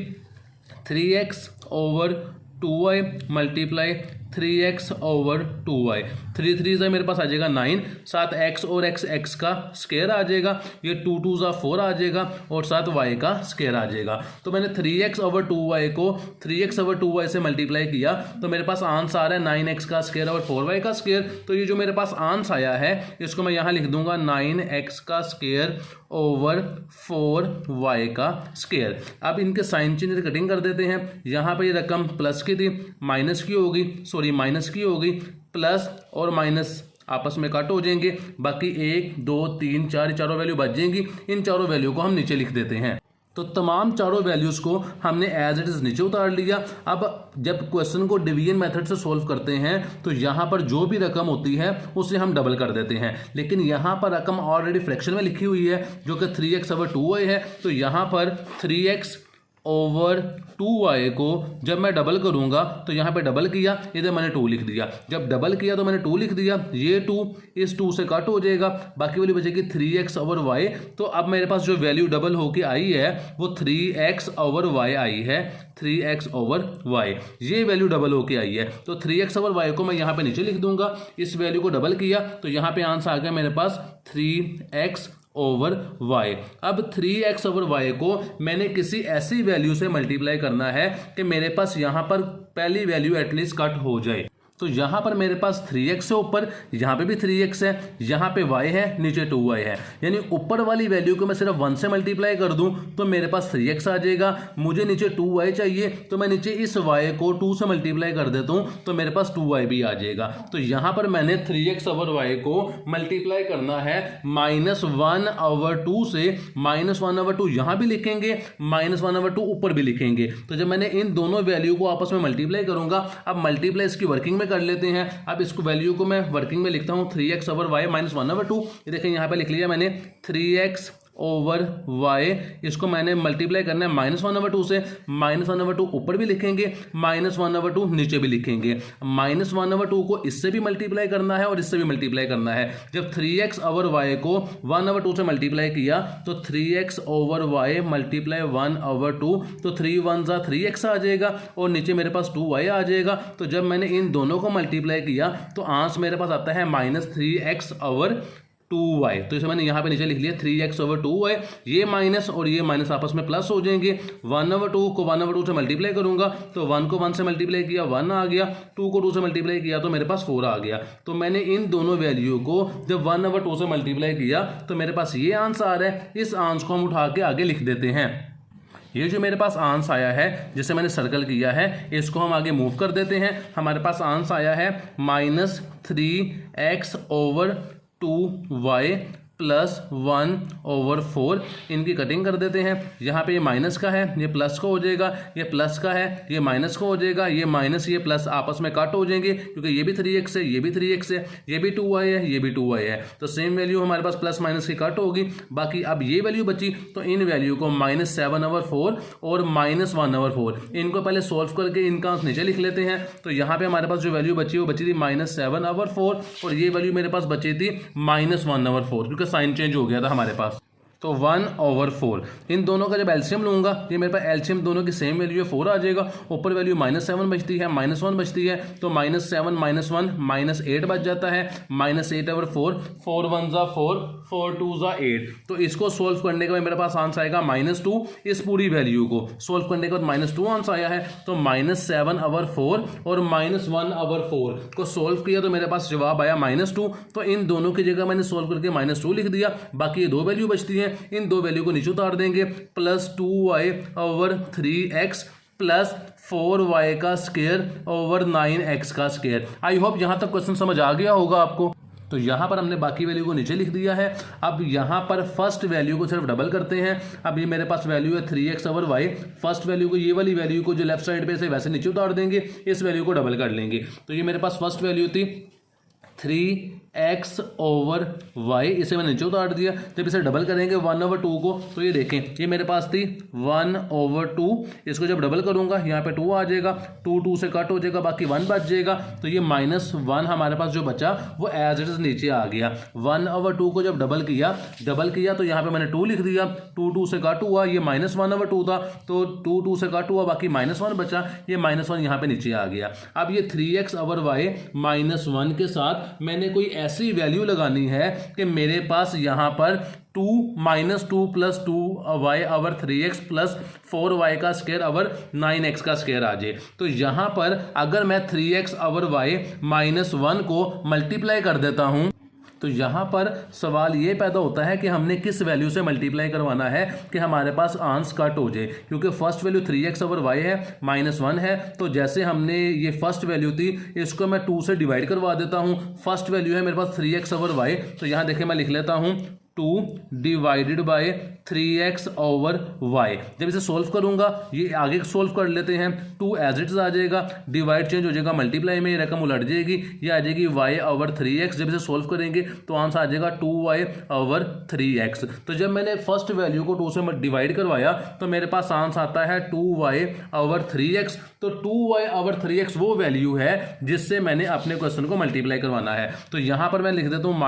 3x over 2y multiply 3x over 2y, 3 3 से मेरे पास आ जाएगा 9, साथ x और x का स्क्वायर आ जाएगा, ये 2 2 4 आ जाएगा और साथ y का स्क्वायर आ जाएगा। तो मैंने 3x ओवर 2y को 3x ओवर 2y से मल्टीप्लाई किया तो मेरे पास आंसर आ रहा है 9x का स्क्वायर और 4y का स्क्वायर। तो ये जो मेरे पास आंसर आया है इसको मैं यहाँ लिख दूंगा 9x का स्क्वायर ओवर 4y का स्क्वायर। अब इनके साइन चेंज कटिंग कर देते हैं। यहाँ पे ये रकम प्लस की थी माइनस की होगी, सॉरी माइनस की होगी, प्लस और माइनस आपस में कट हो जाएंगे, बाकी 1 2 3 4 चारों वैल्यू बच जाएंगी। इन चारों वैल्यू को हम नीचे लिख देते हैं। तो तमाम चारों वैल्यूज़ को हमने एज इट इज़ नीचे उतार लिया। अब जब क्वेश्चन को डिवीजन मेथड से सोल्व करते हैं तो यहाँ पर जो भी रकम होती है उसे हम डबल कर देते हैं, लेकिन यहाँ पर रकम ऑलरेडी फ्रैक्शन में लिखी हुई है जो कि 3x ओवर 2y है। तो यहाँ पर 3x ओवर 2y को जब मैं डबल करूंगा तो यहाँ पे डबल किया, इधर मैंने 2 लिख दिया। जब डबल किया तो मैंने 2 लिख दिया, ये 2 इस 2 से कट हो जाएगा, बाकी वाली बचेगी 3x ओवर y। तो अब मेरे पास जो वैल्यू डबल होके आई है वो 3x ओवर y आई है, 3x ओवर y, ये वैल्यू डबल होके आई है। तो 3x ओवर y को मैं यहाँ पे नीचे लिख दूंगा, इस वैल्यू को डबल किया तो यहाँ पे आंसर आ गया मेरे पास 3x ओवर y। अब 3x ओवर y को मैंने किसी ऐसी वैल्यू से मल्टीप्लाई करना है कि मेरे पास यहाँ पर पहली वैल्यू एटलीस्ट कट हो जाए। तो यहाँ पर मेरे पास 3x है ऊपर, यहाँ पे भी 3x है, यहाँ पे y है, नीचे 2y है, यानी ऊपर वाली वैल्यू को मैं सिर्फ 1 से मल्टीप्लाई कर दूं तो मेरे पास 3x आ जाएगा। मुझे नीचे 2y चाहिए तो मैं नीचे इस y को 2 से मल्टीप्लाई कर देता हूँ तो मेरे पास 2y भी आ जाएगा। तो यहाँ पर मैंने 3x ओवर y को मल्टीप्लाई करना है -1 ओवर 2 से, -1 ओवर 2 यहाँ भी लिखेंगे, -1 ओवर 2 ऊपर भी लिखेंगे। तो जब मैंने इन दोनों वैल्यू को आपस में मल्टीप्लाई करूंगा, अब मल्टीप्लाई इसकी वर्किंग में कर लेते हैं। अब इसको वैल्यू को मैं वर्किंग में लिखता हूं 3x ओवर y -1 ओवर 2। ये देखें यहाँ पे लिख लिया मैंने 3x ओवर y, इसको मैंने मल्टीप्लाई करना है -1 ओवर 2 से, -1 ओवर 2 ऊपर भी लिखेंगे, -1 ओवर 2 नीचे भी लिखेंगे। -1 ओवर 2 को इससे भी मल्टीप्लाई करना है और इससे भी मल्टीप्लाई करना है। जब 3x ओवर y को 1 ओवर 2 से मल्टीप्लाई किया तो 3x over y multiply 1 over 2, तो 3 1 जा 3x आ जाएगा और नीचे मेरे पास 2y आ जाएगा। तो जब मैंने इन दोनों को मल्टीप्लाई किया तो आंसर मेरे पास आता है -3x ओवर 2y। तो इसे मैंने यहाँ पे नीचे लिख लिया 3x ओवर 2y। ये माइनस और ये माइनस आपस में प्लस हो जाएंगे। 1 ओवर 2 को 1 ओवर 2 से मल्टीप्लाई करूंगा तो 1 को 1 से मल्टीप्लाई किया 1 आ गया, 2 को 2 से मल्टीप्लाई किया तो मेरे पास 4 आ गया। तो मैंने इन दोनों वैल्यू को जब 1 ओवर 2 से मल्टीप्लाई किया तो मेरे पास ये आंसर आ रहा है। इस आंसर को हम उठा के आगे लिख देते हैं। ये जो मेरे पास आंसर आया है जिसे मैंने सर्कल किया है इसको हम आगे मूव कर देते हैं। हमारे पास आंसर आया है -3x over 2y plus 1 over 4। इनकी कटिंग कर देते हैं। यहाँ पे ये माइनस का है, ये प्लस का हो जाएगा, ये प्लस का है, ये माइनस का हो जाएगा, ये माइनस ये प्लस आपस में कट हो जाएंगे क्योंकि ये भी 3x है, ये भी 3x है, ये भी 2y है, ये भी 2y है। तो सेम वैल्यू हमारे पास प्लस माइनस की कट होगी। बाकी अब ये वैल्यू बची तो इन वैल्यू को -7 ओवर 4 और -1 ओवर 4 इनको पहले सोल्व करके इनका नीचे लिख लेते हैं। तो यहाँ पे हमारे पास जो वैल्यू बची वो बची थी -7 ओवर 4 और ये वैल्यू मेरे पास बची थी -1 ओवर 4 क्योंकि साइन चेंज हो गया था हमारे पास। तो 1 ओवर 4 इन दोनों का जब एलसीएम लूंगा, ये मेरे पास एलसीएम दोनों की सेम वैल्यू है 4 आ जाएगा। ऊपर वैल्यू -7 बचती है, -1 बचती है, तो -7 -1 -8 बच जाता है। -8 ओवर 4, 4 1 जा 4, 4 2 जा 8। तो इसको सोल्व करने के बाद मेरे पास आंसर आएगा -2। इस पूरी वैल्यू को सोल्व करने के बाद -2 आंसर आया है। तो -7 ओवर 4 और -1 ओवर 4 को सोल्व किया तो मेरे पास जवाब आया -2। तो इन दोनों की जगह मैंने सोल्व करके -2 लिख दिया। बाकी ये दो वैल्यू बचती है, इन दो वैल्यू को नीचे उतार देंगे। +2y over 3x plus 4y का स्क्वायर ओवर 9x का स्क्वायर। आई होप यहां तक क्वेश्चन समझ आ गया होगा आपको। तो यहाँ पर हमने बाकी वैल्यू को नीचे लिख दिया है। अब यहाँ पर फर्स्ट वैल्यू को सिर्फ डबल करते हैं। अब ये मेरे पास वैल्यू है 3x over y। First value को, ये वाली वैल्यू को जो लेफ्ट साइड पे से वैसे नीचे उतार देंगे, इस वैल्यू को डबल कर लेंगे। तो ये मेरे पास फर्स्ट वैल्यू थी एक्स ओवर वाई, इसे मैंने नीचे उतार दिया। जब इसे डबल करेंगे 1/2 को, तो ये देखें ये मेरे पास थी 1/2, इसको जब डबल करूंगा यहाँ पे 2 आ जाएगा, 2 से कट हो जाएगा, बाकी 1 बच जाएगा। तो ये -1 हमारे पास जो बचा वो एज इट इज नीचे आ गया। 1/2 को जब डबल किया तो यहाँ पे मैंने 2 लिख दिया, 2 से कट हुआ, ये -1/2 था, तो 2 से कट हुआ, बाकी -1 बचा, ये -1 यहाँ पे नीचे आ गया। अब ये 3x ओवर वाई -1 के साथ मैंने कोई ऐसी वैल्यू लगानी है कि मेरे पास यहाँ पर 2 -2 + 2y ओवर 3x + 4y का स्क्वायर ओवर 9x का स्क्वायर आ जाए। तो यहाँ पर अगर मैं 3x ओवर वाई -1 को मल्टीप्लाई कर देता हूँ, तो यहाँ पर सवाल ये पैदा होता है कि हमने किस वैल्यू से मल्टीप्लाई करवाना है कि हमारे पास आंस कट हो जाए, क्योंकि first value 3x over Y है, -1 है। तो जैसे हमने ये फर्स्ट वैल्यू थी, इसको मैं 2 से डिवाइड करवा देता हूँ। फर्स्ट वैल्यू है मेरे पास 3x ओवर वाई, तो यहाँ देखिए मैं लिख लेता हूँ 2 divided by 3x over Y. जब इसे सोल्व करूंगा, ये आगे सोल्व कर लेते हैं, 2 एज इट आ जाएगा, डिवाइड चेंज हो जाएगा मल्टीप्लाई में, रकम उलट जाएगी, ये आ जाएगी y ओवर 3x। जब इसे सोल्व करेंगे तो आंसर आ जाएगा 2y ओवर 3x। तो जब मैंने फर्स्ट वैल्यू को 2 से डिवाइड करवाया तो मेरे पास आंसर आता है 2y ओवर 3x। तो 2y ओवर 3x वो वैल्यू है जिससे मैंने अपने क्वेश्चन को मल्टीप्लाई करवाना है। तो यहाँ पर मैं लिख देता हूँ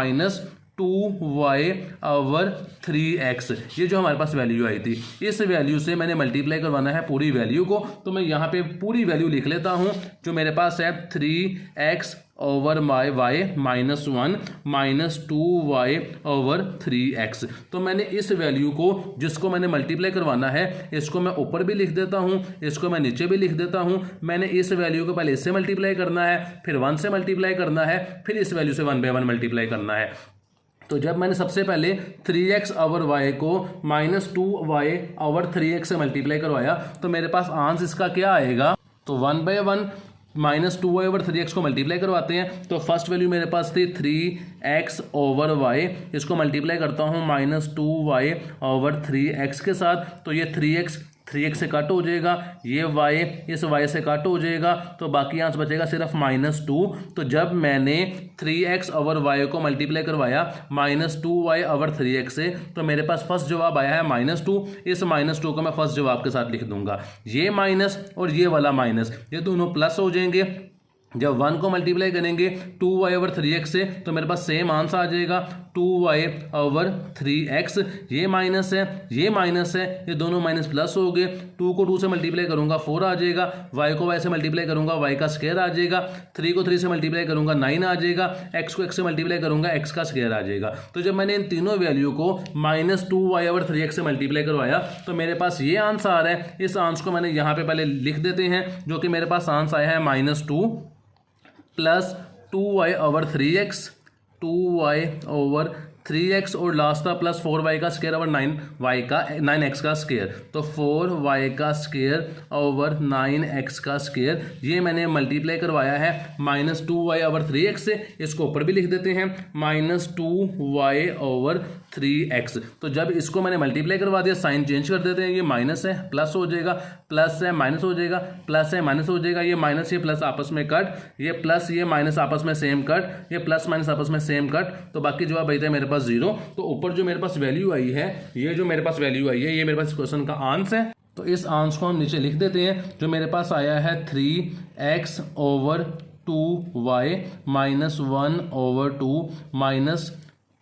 -2y ओवर 3x, ये जो हमारे पास वैल्यू आई थी, इस वैल्यू से मैंने मल्टीप्लाई करवाना है पूरी वैल्यू को। तो मैं यहाँ पे पूरी वैल्यू लिख लेता हूँ, जो मेरे पास है 3x over Y -1 -2y over 3x। तो मैंने इस वैल्यू को, जिसको मैंने मल्टीप्लाई करवाना है, इसको मैं ऊपर भी लिख देता हूँ, इसको मैं नीचे भी लिख देता हूँ। मैंने इस वैल्यू को पहले इससे मल्टीप्लाई करना है, फिर 1 से मल्टीप्लाई करना है, फिर इस वैल्यू से 1/1 मल्टीप्लाई करना है। तो जब मैंने सबसे पहले 3x ओवर वाई को -2y ओवर 3x से मल्टीप्लाई करवाया, तो मेरे पास आंसर इसका क्या आएगा, तो 1/1 -2y ओवर 3x को मल्टीप्लाई करवाते हैं। तो फर्स्ट वैल्यू मेरे पास थी 3x ओवर वाई, इसको मल्टीप्लाई करता हूँ -2y ओवर 3x के साथ, तो ये 3x से कट हो जाएगा, ये y इस y से कट हो जाएगा, तो बाकी आंसर बचेगा सिर्फ -2। तो जब मैंने 3x ओवर y को मल्टीप्लाई करवाया -2y ओवर 3x से, तो मेरे पास फर्स्ट जवाब आया है -2। इस -2 को मैं फर्स्ट जवाब के साथ लिख दूंगा, ये माइनस और ये वाला माइनस, ये दोनों प्लस हो जाएंगे। जब 1 को मल्टीप्लाई करेंगे 2y ओवर 3x से, तो मेरे पास सेम आंसर आ जाएगा 2y ओवर 3x। ये माइनस है, ये दोनों माइनस प्लस हो गए। 2 को 2 से मल्टीप्लाई करूंगा 4 आ जाएगा, y को y से मल्टीप्लाई करूंगा y का स्क्वायर आ जाएगा, 3 को 3 से मल्टीप्लाई करूंगा 9 आ जाएगा, x को x से मल्टीप्लाई करूंगा x का स्क्वायर आ जाएगा। तो जब मैंने इन तीनों वैल्यू को -2y ओवर 3x से मल्टीप्लाई करवाया, तो मेरे पास ये आंसर आ रहा है। इस आंसर को मैंने यहाँ पे पहले लिख देते हैं, जो कि मेरे पास आंसर आया है -2 + 2y over 3x, 2y over 3x और लास्ट था प्लस 4y का स्क्वायर ओवर 9x का स्क्वायर। तो 4y का स्क्वायर ओवर 9x का स्क्वायर, ये मैंने मल्टीप्लाई करवाया है -2y ओवर 3x से। इसको ऊपर भी लिख देते हैं -2y ओवर 3x। तो जब इसको मैंने मल्टीप्लाई करवा दिया, साइन चेंज कर देते हैं, ये माइनस है प्लस हो जाएगा, प्लस है माइनस हो जाएगा, प्लस है माइनस हो जाएगा, ये माइनस ये प्लस आपस में कट, ये प्लस ये माइनस आपस में सेम कट, ये प्लस माइनस आपस में सेम कट। तो बाकी जवाब बचता है मेरे पास 0। तो ऊपर जो मेरे पास वैल्यू आई है, ये जो मेरे पास वैल्यू आई है, ये मेरे पास क्वेश्चन का आंसर है। तो इस आंसर को हम नीचे लिख देते हैं, जो मेरे पास आया है 3x over 2y -1 over 2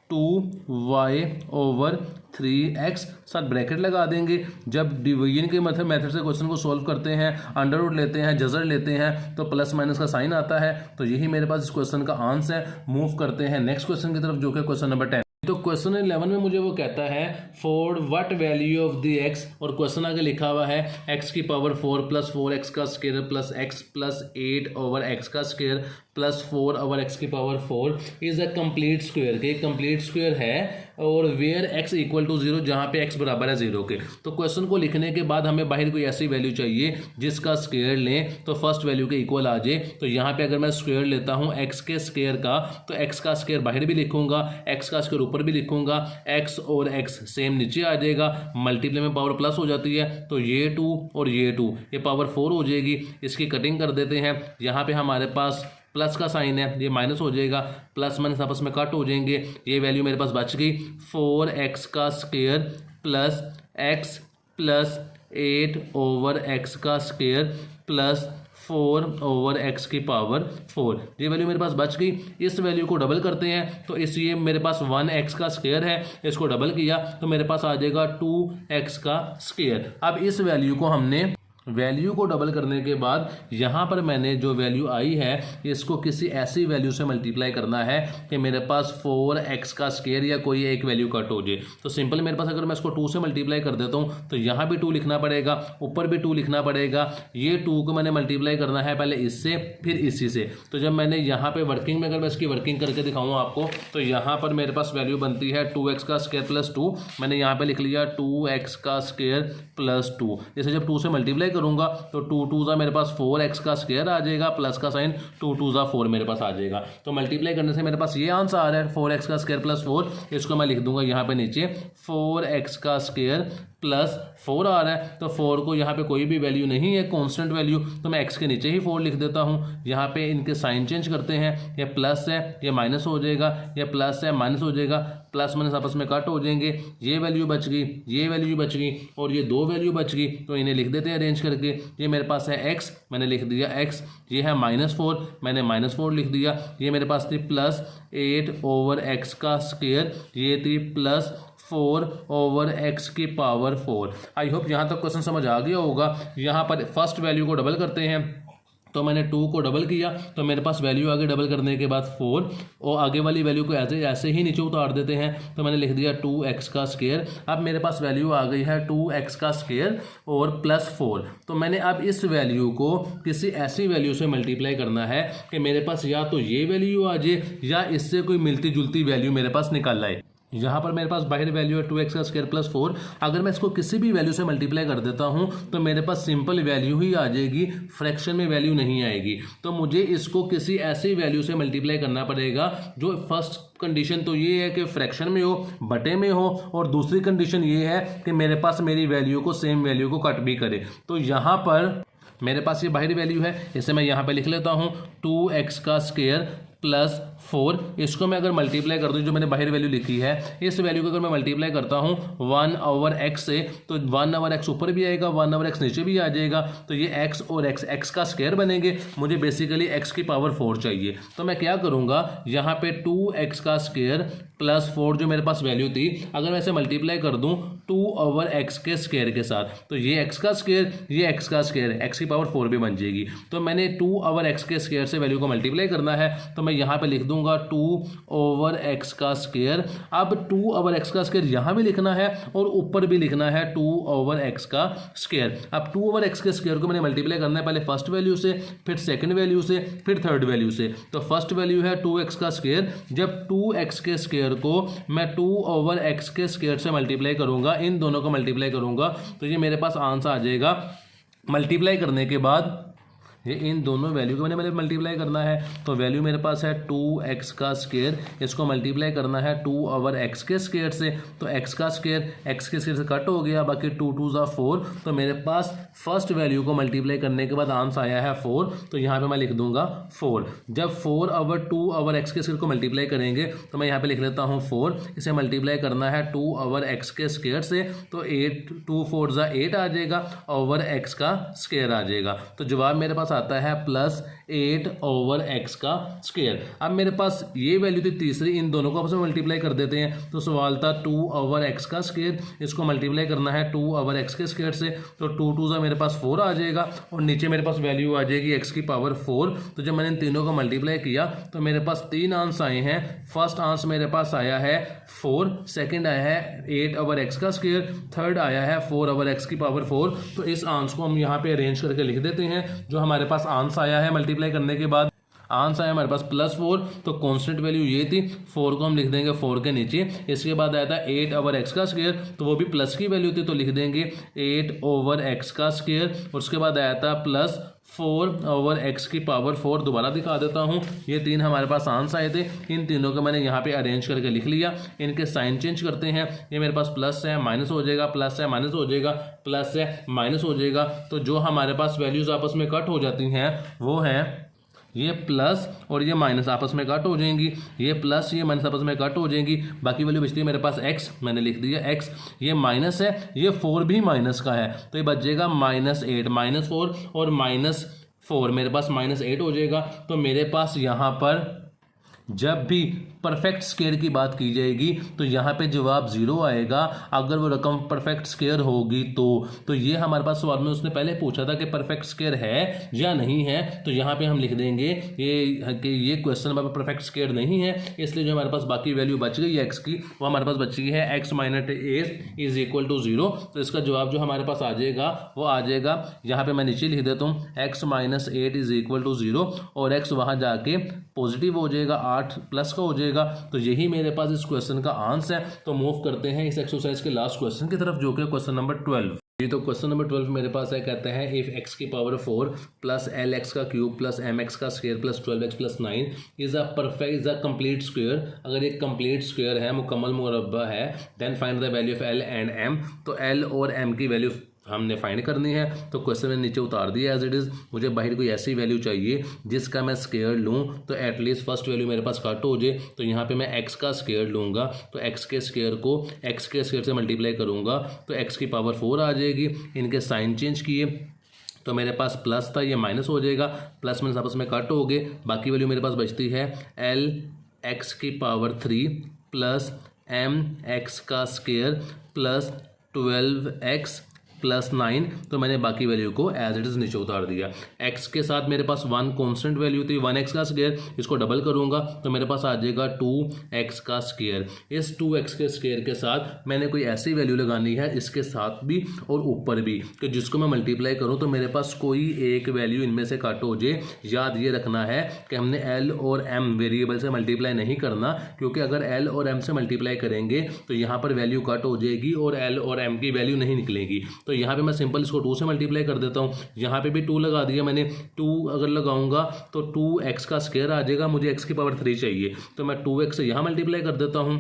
-2y over 3x, साथ ब्रैकेट लगा देंगे। जब डिवीजन के मेथड से क्वेश्चन को सॉल्व करते हैं, अंडर रूट लेते हैं, जजर लेते हैं, तो प्लस माइनस का साइन आता है। तो यही मेरे पास इस क्वेश्चन का आंसर है। मूव करते हैं नेक्स्ट क्वेश्चन की तरफ, जो कि क्वेश्चन नंबर 10। तो क्वेश्चन 11 में मुझे वो कहता है for what value of the x, और क्वेश्चन आगे लिखा हुआ है x की पावर 4 + 4x का square plus x + 8 over x का स्क्वायर प्लस 4 ओवर x की power 4 is a complete square. के कंप्लीट स्क्वायर है और वेयर x = 0, जहाँ पे x बराबर है 0 के। तो क्वेश्चन को लिखने के बाद हमें बाहर कोई ऐसी वैल्यू चाहिए जिसका स्क्वायर लें तो फर्स्ट वैल्यू के इक्वल आ जाए। तो यहाँ पे अगर मैं स्क्वायर लेता हूँ x के स्क्वायर का, तो x का स्क्वायर बाहर भी लिखूंगा, x का स्क्वायर ऊपर भी लिखूंगा, x और x सेम नीचे आ जाएगा, मल्टीप्लाई में पावर प्लस हो जाती है, तो ये 2 और ये 2 ये पावर 4 हो जाएगी। इसकी कटिंग कर देते हैं, यहाँ पे हमारे पास प्लस का साइन है, ये माइनस हो जाएगा, प्लस माइनस आपस में कट हो जाएंगे, ये वैल्यू मेरे पास बच गई 4x का square plus x plus 8 over x का स्क्वायर प्लस 4 ओवर x की पावर 4। ये वैल्यू मेरे पास बच गई। इस वैल्यू को डबल करते हैं तो इस ये मेरे पास 1x का स्क्वायर है, इसको डबल किया तो मेरे पास आ जाएगा 2x का स्क्वायर। अब इस वैल्यू को हमने वैल्यू को डबल करने के बाद यहाँ पर मैंने जो वैल्यू आई है इसको किसी ऐसी वैल्यू से मल्टीप्लाई करना है कि मेरे पास 4x का स्क्वायर या कोई एक वैल्यू कट हो जाए। तो सिंपल मेरे पास अगर मैं इसको 2 से मल्टीप्लाई कर देता हूँ तो यहाँ भी 2 लिखना पड़ेगा, ऊपर भी 2 लिखना पड़ेगा। ये 2 को मैंने मल्टीप्लाई करना है पहले इससे फिर इसी से। तो जब मैंने यहाँ पर वर्किंग में अगर मैं इसकी वर्किंग करके दिखाऊँ आपको तो यहाँ पर मेरे पास वैल्यू बनती है 2x का स्क्वायर प्लस 2। मैंने यहाँ पर लिख लिया 2x का स्क्वायर प्लस 2। इसे जब 2 से मल्टीप्लाई करूंगा तो 2 2 जा मेरे पास 4x का स्क्वायर आ जाएगा, प्लस का साइन 2 2 जा 4 मेरे पास आ जाएगा। तो मल्टीप्लाई करने से मेरे पास ये आंसर आ रहा है 4x का स्क्वायर प्लस 4। इसको मैं लिख दूंगा यहाँ पे नीचे 4x का स्क्वायर प्लस 4 आ रहा है। तो 4 को यहाँ पे कोई भी वैल्यू नहीं है, कांस्टेंट वैल्यू, तो मैं x के नीचे ही 4 लिख देता हूँ। यहाँ पे इनके साइन चेंज करते हैं, ये प्लस है ये माइनस हो जाएगा, ये प्लस है माइनस हो जाएगा, प्लस माइनस आपस में कट हो जाएंगे। ये वैल्यू बच गई, ये वैल्यू बच गई और ये 2 वैल्यू बच गई। तो इन्हें लिख देते हैं अरेंज करके। ये मेरे पास है x, मैंने लिख दिया x। ये है -4, मैंने -4 लिख दिया। ये मेरे पास थी प्लस 8 ओवर x का स्क्वायर, ये थी प्लस 4 ओवर x की पावर 4। आई होप यहाँ तक क्वेश्चन समझ आ गया होगा। यहाँ पर फर्स्ट वैल्यू को डबल करते हैं तो मैंने 2 को डबल किया तो मेरे पास वैल्यू आगे डबल करने के बाद 4 और आगे वाली वैल्यू को ऐसे ही नीचे उतार देते हैं। तो मैंने लिख दिया 2x का स्क्वायर। अब मेरे पास वैल्यू आ गई है 2x का स्क्वायर और प्लस 4। तो मैंने अब इस वैल्यू को किसी ऐसी वैल्यू से मल्टीप्लाई करना है कि मेरे पास या तो ये वैल्यू आ जाए या इससे कोई मिलती जुलती वैल्यू मेरे पास निकल आए। यहाँ पर मेरे पास बाहर वैल्यू है 2x का स्क्वायर प्लस 4। अगर मैं इसको किसी भी वैल्यू से मल्टीप्लाई कर देता हूँ तो मेरे पास सिंपल वैल्यू ही आ जाएगी, फ्रैक्शन में वैल्यू नहीं आएगी। तो मुझे इसको किसी ऐसी वैल्यू से मल्टीप्लाई करना पड़ेगा जो फर्स्ट कंडीशन तो ये है कि फ्रैक्शन में हो, बटे में हो, और दूसरी कंडीशन ये है कि मेरे पास मेरी वैल्यू को सेम वैल्यू को कट भी करे। तो यहाँ पर मेरे पास ये बाहरी वैल्यू है, इसे मैं यहाँ पर लिख लेता हूँ 2x का स्क्वायर प्लस 4। इसको मैं अगर मल्टीप्लाई कर दूँ, जो मैंने बाहर वैल्यू लिखी है इस वैल्यू को अगर मैं मल्टीप्लाई करता हूँ 1 ओवर x से तो 1 ओवर x ऊपर भी आएगा, 1 ओवर x नीचे भी आ जाएगा। तो ये x और x का स्क्वायर बनेंगे। मुझे बेसिकली x की पावर 4 चाहिए। तो मैं क्या करूँगा, यहाँ पे 2x का स्क्वायर प्लस 4 जो मेरे पास वैल्यू थी अगर मैं इसे मल्टीप्लाई कर दूँ 2 ओवर x के स्क्वायर के साथ तो ये x का स्क्वायर, ये x का स्क्वायर, x की पावर 4 भी बन जाएगी। तो मैंने 2 ओवर x के स्क्वायर से वैल्यू को मल्टीप्लाई करना है तो मैं यहाँ पे लिख दूंगा 2 ओवर x का स्क्वायर। अब 2 ओवर x का स्क्वायर यहाँ भी लिखना है और ऊपर भी लिखना है 2 ओवर x का स्क्वायर। अब 2 ओवर x के स्क्वायर को मैंने मल्टीप्लाई करना है पहले फर्स्ट वैल्यू से, फिर सेकंड वैल्यू से, फिर थर्ड वैल्यू से। तो फर्स्ट वैल्यू है 2x का स्क्वायर। जब 2x के स्क्वायर को मैं 2 ओवर x के स्क्वायर से मल्टीप्लाई करूंगा, इन दोनों को मल्टीप्लाई करूंगा तो ये मेरे पास आंसर आ जाएगा। मल्टीप्लाई करने के बाद ये इन दोनों वैल्यू को मैंने मल्टीप्लाई करना है तो वैल्यू मेरे पास है 2x का स्क्वायर, इसको मल्टीप्लाई करना है 2 ओवर x के स्क्वायर से। तो x का स्क्वायर x के स्क्वायर से कट हो गया, बाकी 2 2 जा 4। तो मेरे पास फर्स्ट वैल्यू को मल्टीप्लाई करने के बाद आंसर आया है 4। तो यहाँ पे मैं लिख दूंगा 4। जब 4 ओवर 2 ओवर x के स्क्वायर को मल्टीप्लाई करेंगे तो मैं यहाँ पे लिख लेता हूँ 4। इसे मल्टीप्लाई करना है 2 ओवर x के स्क्वायर से तो 8 2 4 जा 8 आ जाएगा, ओवर x का स्क्वायर आ जाएगा। तो जवाब मेरे पास आता है प्लस 8 ओवर x का स्क्वायर। अब मेरे पास ये वैल्यू थी तीसरी, इन दोनों को आपस में मल्टीप्लाई कर देते हैं। तो सवाल था 2 ओवर x का स्क्वायर, इसको मल्टीप्लाई करना है 2 ओवर x के स्क्वायर से। तो 2 2 जा मेरे पास 4 आ जाएगा और नीचे मेरे पास वैल्यू आ जाएगी x की पावर 4। तो जब मैंने इन तीनों को मल्टीप्लाई किया तो मेरे पास 3 आंसर आए हैं। फर्स्ट आंसर मेरे पास आया है 4, सेकेंड आया है 8 ओवर x का स्क्वायर, थर्ड आया है 4 ओवर x की पावर 4। तो इस आंसर को हम यहाँ पे अरेंज करके लिख देते हैं। जो हमारे पास आंसर आया है मल्टीप्लाई करने के बाद, आंसर आया हमारे पास +4। तो कांस्टेंट वैल्यू ये थी, 4 को हम लिख देंगे 4 के नीचे। इसके बाद आया था 8 ओवर x का स्क्वायर, तो वो भी प्लस की वैल्यू थी तो लिख देंगे 8 ओवर x का स्क्वायर। और उसके बाद आया था +4 ओवर x की पावर 4। दोबारा दिखा देता हूँ, ये 3 हमारे पास आंसर आए थे। इन तीनों को मैंने यहाँ पे अरेंज करके लिख लिया। इनके साइन चेंज करते हैं। ये मेरे पास प्लस है माइनस हो जाएगा, प्लस है माइनस हो जाएगा, प्लस है माइनस हो जाएगा। तो जो हमारे पास वैल्यूज आपस में कट हो जाती हैं वो हैं ये प्लस और ये माइनस आपस में कट हो जाएंगी, ये प्लस ये माइनस आपस में कट हो जाएंगी, बाकी वैल्यू बचती है मेरे पास x, मैंने लिख दिया x, ये माइनस है, ये 4 भी माइनस का है, तो ये बच जाएगा -8, -4 और -4 मेरे पास -8 हो जाएगा। तो मेरे पास यहाँ पर जब भी परफेक्ट स्क्वायर की बात की जाएगी तो यहाँ पे जवाब 0 आएगा अगर वो रकम परफेक्ट स्क्वायर होगी तो ये हमारे पास सवाल में उसने पहले पूछा था कि परफेक्ट स्क्वायर है या नहीं है, तो यहाँ पे हम लिख देंगे ये क्वेश्चन हमारे परफेक्ट स्क्वायर नहीं है, इसलिए जो हमारे पास बाकी वैल्यू बच गई है एक्स की वो हमारे पास बची है x - 8 = 0। तो इसका जवाब जो हमारे पास आ जाएगा वो आ जाएगा, यहाँ पे मैं नीचे लिख देता हूँ x - 8 = 0 और x वहाँ जाके पॉजिटिव हो जाएगा, 8 प्लस का हो जाएगा। तो यही मेरे पास इस क्वेश्चन का आंसर है। तो मूव करते हैं इस एक्सरसाइज के लास्ट क्वेश्चन की तरफ जो कि क्वेश्चन नंबर 12। ये तो क्वेश्चन नंबर 12 मेरे पास है, कहता है इफ x की पावर 4 प्लस lx का क्यूब प्लस mx का square plus 12x plus 9 is a complete square. अगर एक कंप्लीट स्क्वायर है, मुकम्मल मुरब्बा है, then find the value of l and m। तो l और m की वैल्यू हमने फाइंड करनी है। तो क्वेश्चन मैंने नीचे उतार दिया एज इट इज़। मुझे बाहर कोई ऐसी वैल्यू चाहिए जिसका मैं स्क्वायर लूँ तो एटलीस्ट फर्स्ट वैल्यू मेरे पास कट हो जाए। तो यहाँ पे मैं x का स्क्वायर लूँगा, तो x के स्क्वायर को x के स्क्वायर से मल्टीप्लाई करूँगा तो x की पावर 4 आ जाएगी। इनके साइन चेंज किए तो मेरे पास प्लस था, ये माइनस हो जाएगा, प्लस माइनस आपस में कट हो गए, बाकी वैल्यू मेरे पास बचती है l x की पावर 3 प्लस m x का स्क्वायर प्लस 12x प्लस 9। तो मैंने बाकी वैल्यू को एज इट इज़ नीचे उतार दिया। x के साथ मेरे पास 1 कांस्टेंट वैल्यू थी, 1x का स्क्वायर, इसको डबल करूंगा तो मेरे पास आ जाएगा 2x का स्क्वायर। इस 2x के स्क्वायर के साथ मैंने कोई ऐसी वैल्यू लगानी है इसके साथ भी और ऊपर भी कि जिसको मैं मल्टीप्लाई करूं तो मेरे पास कोई एक वैल्यू इनमें से कट हो जाए। याद ये रखना है कि हमने l और m वेरिएबल से मल्टीप्लाई नहीं करना, क्योंकि अगर l और m से मल्टीप्लाई करेंगे तो यहाँ पर वैल्यू कट हो जाएगी और l और m की वैल्यू नहीं निकलेगी। तो यहाँ पे मैं सिंपल इसको 2 से मल्टीप्लाई कर देता हूँ, यहाँ पे भी 2 लगा दिया मैंने। 2 अगर लगाऊंगा तो 2x का स्क्वायर आ जाएगा, मुझे x की पावर 3 चाहिए तो मैं 2x से यहाँ मल्टीप्लाई कर देता हूँ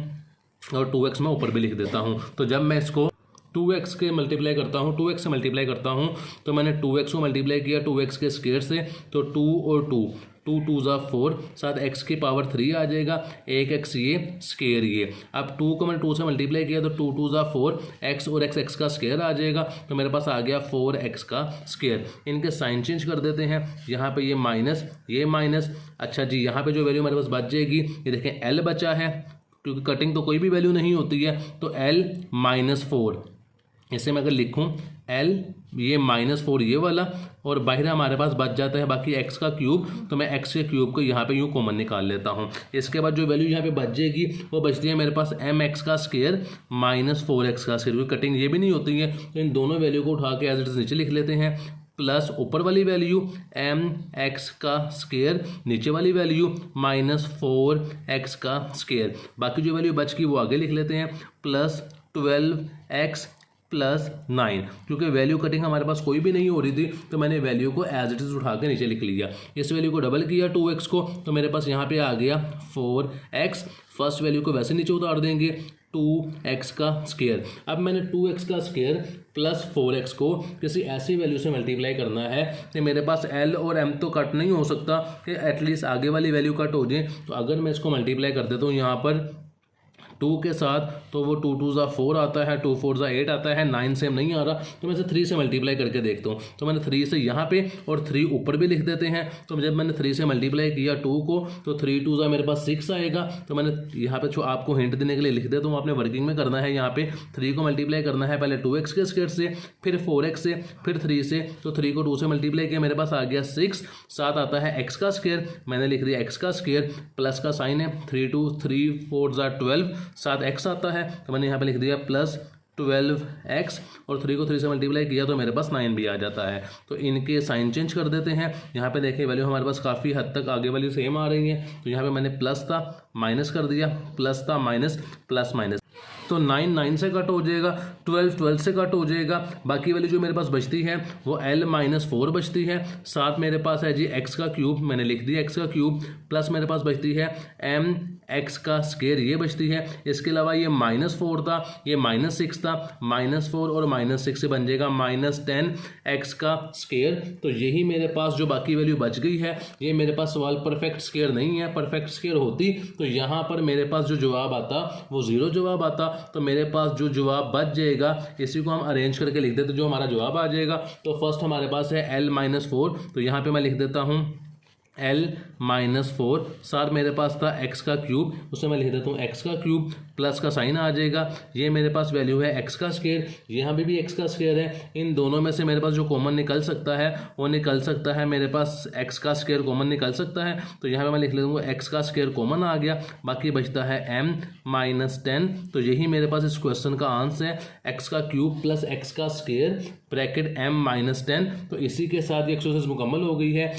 और 2x मैं ऊपर भी लिख देता हूँ। तो जब मैं इसको 2x के मल्टीप्लाई करता हूँ, 2x से मल्टीप्लाई करता हूँ तो मैंने 2x को मल्टीप्लाई किया 2x के स्क्वायर से, तो 2 और 2 2 2 ज़ा 4, साथ x की पावर 3 आ जाएगा, 1x ये स्क्वायर ये। अब 2 को मैंने 2 से मल्टीप्लाई किया तो 2 2 ज़ा 4, x और x का स्क्वायर आ जाएगा, तो मेरे पास आ गया 4x का स्क्वायर। इनके साइन चेंज कर देते हैं, यहाँ पे ये माइनस। अच्छा जी, यहाँ पे जो वैल्यू मेरे पास बच जाएगी, ये देखें l बचा है, क्योंकि कटिंग तो कोई भी वैल्यू नहीं होती है, तो l -4, इसे मैं अगर लिखूँ l ये -4 ये वाला, और बाहर हमारे पास बच जाता है बाकी x का क्यूब, तो मैं x के क्यूब को यहाँ पे यूँ कॉमन निकाल लेता हूँ। इसके बाद जो वैल्यू यहाँ पे बच जाएगी वो बचती है मेरे पास mx का स्क्वायर -4x का स्क्वायर, क्योंकि कटिंग ये भी नहीं होती है। तो इन दोनों वैल्यू को उठा के एज इट इज नीचे लिख लेते हैं, प्लस ऊपर वाली वैल्यू mx का स्क्वायर, नीचे वाली वैल्यू -4x का स्क्वायर। बाकी जो वैल्यू बच गई वो आगे लिख लेते हैं, प्लस 12x प्लस 9। क्योंकि वैल्यू कटिंग हमारे पास कोई भी नहीं हो रही थी तो मैंने वैल्यू को एज इट इज उठा के नीचे लिख लिया। इस वैल्यू को डबल किया 2x को, तो मेरे पास यहाँ पे आ गया 4x। फर्स्ट वैल्यू को वैसे नीचे उतार देंगे, 2x का स्क्वायर। अब मैंने 2x का स्क्वायर प्लस 4x को किसी ऐसी वैल्यू से मल्टीप्लाई करना है कि मेरे पास l और m तो कट नहीं हो सकता कि एटलीस्ट आगे वाली वैल्यू कट हो जाए। तो अगर मैं इसको मल्टीप्लाई कर देता हूँ यहाँ पर 2 के साथ, तो वो 2 2 ज़ा 4 आता है, 2 4 ज़ा 8 आता है, 9 सेम नहीं आ रहा, तो मैं इसे 3 से मल्टीप्लाई करके देखता हूँ। तो मैंने 3 से यहाँ पे और 3 ऊपर भी लिख देते हैं। तो जब मैंने 3 से मल्टीप्लाई किया 2 को, तो 3 2 ज़ा मेरे पास 6 आएगा। तो मैंने यहाँ पे आपको हिंट देने के लिए लिख देता हूँ, आपने वर्किंग में करना है। यहाँ पे 3 को मल्टीप्लाई करना है पहले 2x के स्क्वायर से, फिर 4x से, फिर 3 से। तो 3 को 2 से मल्टीप्लाई किया, मेरे पास आ गया 6, साथ आता है x का स्क्वायर, मैंने लिख दिया x का स्क्वायर, प्लस का साइन है, 3 2 3 4 ज़ा 12, साथ x आता है, तो मैंने यहाँ पे लिख दिया प्लस 12x, और 3 को 3 से मल्टीप्लाई किया तो मेरे पास 9 भी आ जाता है। तो इनके साइन चेंज कर देते हैं। यहाँ पे देखिए वैल्यू हमारे पास काफ़ी हद तक आगे वाली सेम आ रही है। तो यहाँ पे मैंने प्लस था माइनस कर दिया, प्लस था माइनस, प्लस माइनस। तो 9 9 से कट हो जाएगा, 12 12 से कट हो जाएगा। बाकी वाली जो मेरे पास बचती है वो l-4 बचती है। साथ मेरे पास है जी x का क्यूब, मैंने लिख दिया x का क्यूब, प्लस मेरे पास बचती है m x का स्क्वायर, ये बचती है। इसके अलावा ये -4 था, ये -6 था, -4 और -6 से बन जाएगा -10 x का स्क्वायर। तो यही मेरे पास जो बाकी वैल्यू बच गई है, ये मेरे पास सवाल परफेक्ट स्क्वायर नहीं है। परफेक्ट स्क्वायर होती तो यहाँ पर मेरे पास जो जवाब आता वो 0 जवाब आता। तो मेरे पास जो जवाब बच जाएगा इसी को हम अरेंज करके लिख देते, जो हमारा जवाब आ जाएगा। तो फर्स्ट हमारे पास है l-4, तो यहाँ पे मैं लिख देता हूँ l-4, साथ मेरे पास था x का क्यूब, उसे मैं लिख देता हूँ x का क्यूब, प्लस का साइन आ जाएगा। ये मेरे पास वैल्यू है x का स्क्वायर, यहाँ पे भी x का स्क्वायर है। इन दोनों में से मेरे पास जो कॉमन निकल सकता है वो निकल सकता है, मेरे पास x का स्क्वायर कॉमन निकल सकता है। तो यहाँ पे मैं लिख लेता x का स्क्वायर कॉमन आ गया, बाकी बचता है m-10। तो यही मेरे पास इस क्वेश्चन का आंसर है, x का क्यूब प्लस x का स्क्वायर ब्रैकेट m-10। तो इसी के साथ ये एक्सरसाइज मुकम्मल हो गई है।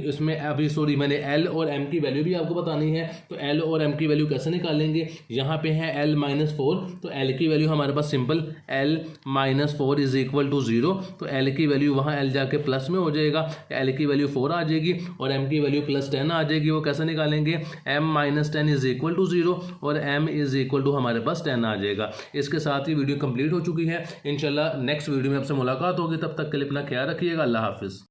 इसमें अभी सॉरी मैंने l और m की वैल्यू भी आपको बतानी है। तो l और m की वैल्यू कैसे निकालेंगे, यहाँ पे है l-4, तो l की वैल्यू हमारे पास simple l-4 is equal to 0। तो l की वैल्यू वहाँ l जाके प्लस में हो जाएगा, l की वैल्यू 4 आ जाएगी और m की वैल्यू +10 आ जाएगी। वो कैसे निकालेंगे, m-10 इज इक्वल टू 0 और m इज इक्वल टू हमारे पास 10 आ जाएगा। इसके साथ ही वीडियो कंप्लीट हो चुकी है। इंशाल्लाह नेक्स्ट वीडियो में आपसे मुलाकात होगी, तब तक के लिए अपना ख्याल रखिएगा। अल्लाह हाफिज़।